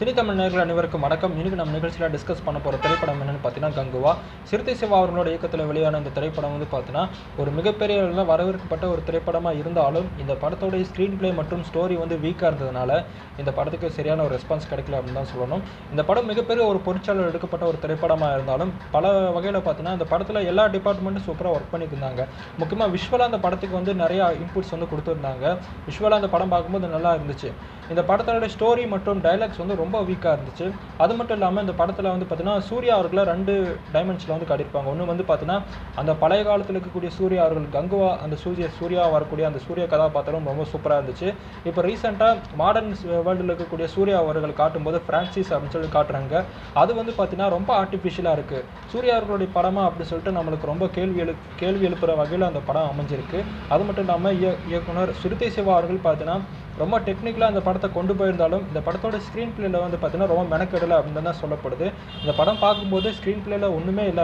Cine Tamil நேயர்கள் அனைவருக்கும் வணக்கம். இன்னைக்கு நம்ம நிகழ்ச்சியில் டிஸ்கஸ் பண்ண போகிற திரைப்படம் என்னென்னு பார்த்தீங்கன்னா கங்குவா. சிறுத்தை சிவா அவர்களோட இயக்கத்தில் வெளியான இந்த திரைப்படம் பார்த்தீங்கன்னா ஒரு மிகப்பெரிய வரவேற்கப்பட்ட ஒரு திரைப்படமாக இருந்தாலும் இந்த படத்தோடைய ஸ்க்ரீன் பிளே மற்றும் ஸ்டோரி வீக்காக இருந்ததுனால இந்த படத்துக்கு சரியான ஒரு ரெஸ்பான்ஸ் கிடைக்கல அப்படின்னு தான் சொல்லணும். இந்த படம் மிகப்பெரிய ஒரு பொருட்சாளர் எடுக்கப்பட்ட ஒரு திரைப்படமாக இருந்தாலும் பல வகையில் பார்த்தீங்கன்னா இந்த படத்தில் எல்லா டிபார்ட்மெண்ட்டும் சூப்பராக ஒர்க் பண்ணியிருந்தாங்க. முக்கியமாக விஷுவலாக அந்த படத்துக்கு நிறையா இன்புட்ஸ் கொடுத்துருந்தாங்க. விஷுவலாக அந்த படம் பார்க்கும்போது நல்லா இருந்துச்சு. இந்த படத்தோட ஸ்டோரி மற்றும் டைலாக்ஸ் ரொம்ப வீக்காக இருந்துச்சு. அது மட்டும் இல்லாமல் இந்த படத்தில் பார்த்தீங்கன்னா சூர்யா அவர்களை 2 டைமென்ஷனில் காட்டியிருப்பாங்க. ஒன்று பார்த்தீங்கன்னா அந்த பழைய காலத்தில் இருக்கக்கூடிய சூர்யா அவர்கள் கங்குவா அந்த சூர்யா வரக்கூடிய அந்த சூர்யா கதாபாத்திரம் ரொம்ப சூப்பராக இருந்துச்சு. இப்போ ரீசெண்டாக மாடர்ன் வேர்ல்டில் இருக்கக்கூடிய சூர்யா அவர்கள் காட்டும்போது ஃப்ரான்சிஸ் அப்படின்னு சொல்லி காட்டுறாங்க. அது பார்த்தீங்கன்னா ரொம்ப ஆர்டிஃபிஷியலாக இருக்குது. சூர்யா அவர்களுடைய படமா அப்படின்னு சொல்லிட்டு நம்மளுக்கு ரொம்ப கேள்வி எழுப்புகிற வகையில் அந்த படம் அமைஞ்சிருக்கு. அது மட்டும் இல்லாமல் இயக்குனர் சிறுத்தை சிவா அவர்கள் பார்த்தீங்கன்னா ரொம்ப டெக்னிக்கலாக இந்த படத்தை கொண்டு போயிருந்தாலும் இந்த படத்தோட ஸ்க்ரீன் பிளேல பார்த்தீங்கன்னா ரொம்ப மெனக்கெடலை அப்படின்னு தான் சொல்லப்படுது. இந்த படம் பார்க்கும்போது ஸ்க்ரீன் பிளேல ஒன்றுமே இல்லை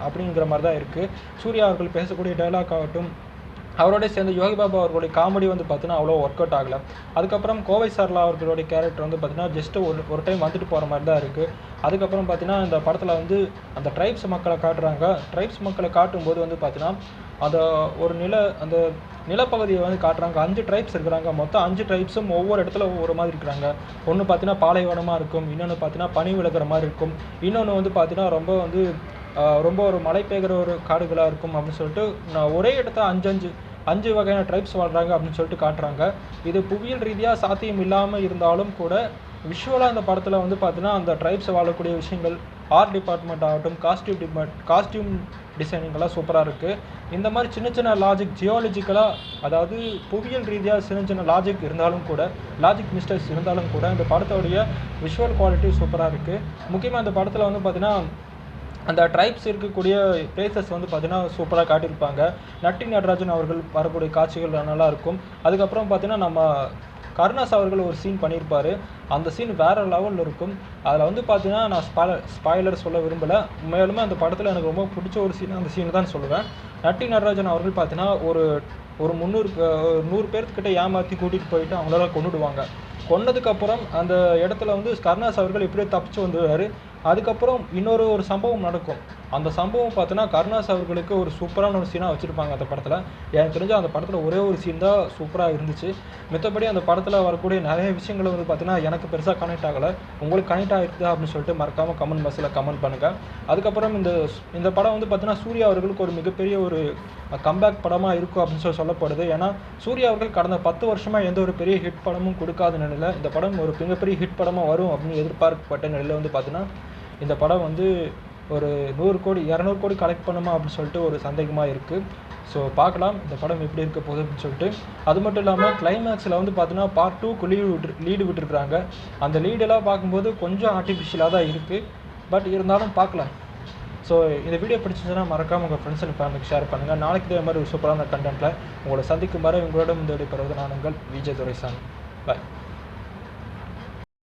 அப்படிங்கிற மாதிரி தான் இருக்குது. சூர்யா அவர்கள் பேசக்கூடிய டைலாக் ஆகட்டும், அவரோட சேர்ந்து யோகி பாபா அவர்களுடைய காமெடி பார்த்தீங்கன்னா அவ்வளோ ஒர்க் அவுட் ஆகலை. அதுக்கப்புறம் கோவை சரளா அவர்களுடைய கேரக்டர் பார்த்தீங்கன்னா ஜஸ்ட்டு ஒரு டைம் வந்துட்டு போகிற மாதிரி தான் இருக்குது. அதுக்கப்புறம் பார்த்தீங்கன்னா இந்த படத்தில் அந்த ட்ரைப்ஸ் மக்களை காட்டுறாங்க. ட்ரைப்ஸ் மக்களை காட்டும்போது பார்த்தீங்கன்னா அதை ஒரு அந்த நிலப்பகுதியை காட்டுறாங்க. 5 ட்ரைப்ஸ் இருக்கிறாங்க. மொத்தம் 5 ட்ரைப்ஸும் ஒவ்வொரு இடத்துல ஒவ்வொரு மாதிரி இருக்கிறாங்க. ஒன்று பார்த்தீங்கன்னா பாலைவனமாக இருக்கும், இன்னொன்று பார்த்தீங்கன்னா பனி விலகிற மாதிரி இருக்கும், இன்னொன்று பார்த்தீங்கன்னா ரொம்ப ஒரு மழை பெய்கிற ஒரு காடுகளாக இருக்கும் அப்படின்னு சொல்லிட்டு ஒரே இடத்துல 5 வகையான ட்ரைப்ஸ் வாழ்கிறாங்க அப்படின்னு சொல்லிட்டு காட்டுறாங்க. இது புவியியல் ரீதியாக சாத்தியம் இல்லாமல் இருந்தாலும் கூட விஷுவலாக அந்த படத்தில் பார்த்தீங்கன்னா அந்த ட்ரைப்ஸ் வாழக்கூடிய விஷயங்கள், ஆர்ட் டிபார்ட்மெண்ட் ஆகட்டும், காஸ்டியூம் டிசைனிங்கெல்லாம் சூப்பராக இருக்குது. இந்த மாதிரி சின்ன லாஜிக் ஜியாலஜிக்கலாக, அதாவது புவியியல் ரீதியாக சின்ன லாஜிக் இருந்தாலும் கூட, லாஜிக் மிஸ்டேக்ஸ் இருந்தாலும் கூட இந்த படத்தோடைய விஷுவல் குவாலிட்டி சூப்பராக இருக்குது. முக்கியமாக இந்த படத்தில் பார்த்தீங்கன்னா அந்த ட்ரைப்ஸ் இருக்கக்கூடிய பிளேசஸ் பார்த்தீங்கன்னா சூப்பராக காட்டியிருப்பாங்க. நட்டி நடராஜன் அவர்கள் வரக்கூடிய காட்சிகள் நல்லாயிருக்கும். அதுக்கப்புறம் பார்த்தீங்கன்னா நம்ம கருணாஸ் அவர்கள் ஒரு சீன் பண்ணியிருப்பார். அந்த சீன் வேறு லெவலில் இருக்கும். அதில் பார்த்தீங்கன்னா நான் ஸ்பாய்லர் சொல்ல விரும்பலை. மேலுமே அந்த படத்தில் எனக்கு ரொம்ப பிடிச்ச ஒரு சீன் அந்த சீன் தான் சொல்லுவேன். நட்டி நடராஜன் அவர்கள் பார்த்தீங்கன்னா ஒரு 100 பேர்கிட்ட ஏமாற்றி கூட்டிகிட்டு போயிட்டு அவங்களால கொண்டுடுவாங்க. கொன்னதுக்கப்புறம் அந்த இடத்துல கருணாஸ் அவர்கள் எப்படியோ தப்பிச்சு வந்துடுவார். அதுக்கப்புறம் ஒரு சம்பவம் நடக்கும். அந்த சம்பவம் பார்த்தீங்கன்னா கருணாஸ் அவர்களுக்கு ஒரு சூப்பரான ஒரு சீனாக வச்சுருப்பாங்க அந்த படத்தில். எனக்கு தெரிஞ்ச அந்த படத்தில் ஒரே ஒரு சீன் தான் சூப்பராக இருந்துச்சு. மித்தபடி அந்த படத்தில் வரக்கூடிய நிறைய விஷயங்கள் பார்த்தீங்கன்னா எனக்கு பெருசாக கனெக்ட் ஆகலை. உங்களுக்கு கனெக்ட் ஆகிருக்குதா அப்படின்னு சொல்லிட்டு மறக்காமல் கமெண்ட் பாக்ஸில் கமெண்ட் பண்ணுங்கள். அதுக்கப்புறம் இந்த படம் பார்த்தீங்கன்னா சூர்யா அவர்களுக்கு ஒரு மிகப்பெரிய ஒரு கம்பேக் படமாக இருக்கும் அப்படின்னு சொல்லப்படுது. ஏன்னா சூர்யா அவர்கள் கடந்த 10 வருஷமாக எந்த ஒரு பெரிய ஹிட் படமும் கொடுக்காத நிலையில் இந்த படம் ஒரு மிகப்பெரிய ஹிட் படமாக வரும் அப்படின்னு எதிர்பார்க்கப்பட்ட நிலையில் பார்த்தீங்கன்னா இந்த படம் ஒரு 100 கோடி 200 கோடி கலெக்ட் பண்ணுமா அப்படின்னு சொல்லிட்டு ஒரு சந்தேகமாக இருக்குது. ஸோ பார்க்கலாம் இந்த படம் எப்படி இருக்க போகுது அப்படின்னு சொல்லிட்டு. அது மட்டும் இல்லாமல் கிளைமேக்ஸில் பார்த்தீங்கன்னா பார்ட் 2க்கு லீடு விட்டுருக்குறாங்க. அந்த லீடெல்லாம் பார்க்கும்போது கொஞ்சம் ஆர்டிஃபிஷியலாக தான் இருக்குது. பட் இருந்தாலும் பார்க்கலாம். ஸோ இந்த வீடியோ பிடிச்சிருந்துச்சுன்னா மறக்காமல் உங்கள் ஃப்ரெண்ட்ஸ் அண்ட் ஃபேமிலிக்கு ஷேர் பண்ணுங்கள். நாளைக்கு இதே மாதிரி ஒரு சூப்பரான கண்டென்ட்டில் உங்களை சந்திக்கும் வரை உங்களோட இந்த விடைபெறுவது நான் உங்கள் விஜய் துரைசாமி. பாய்.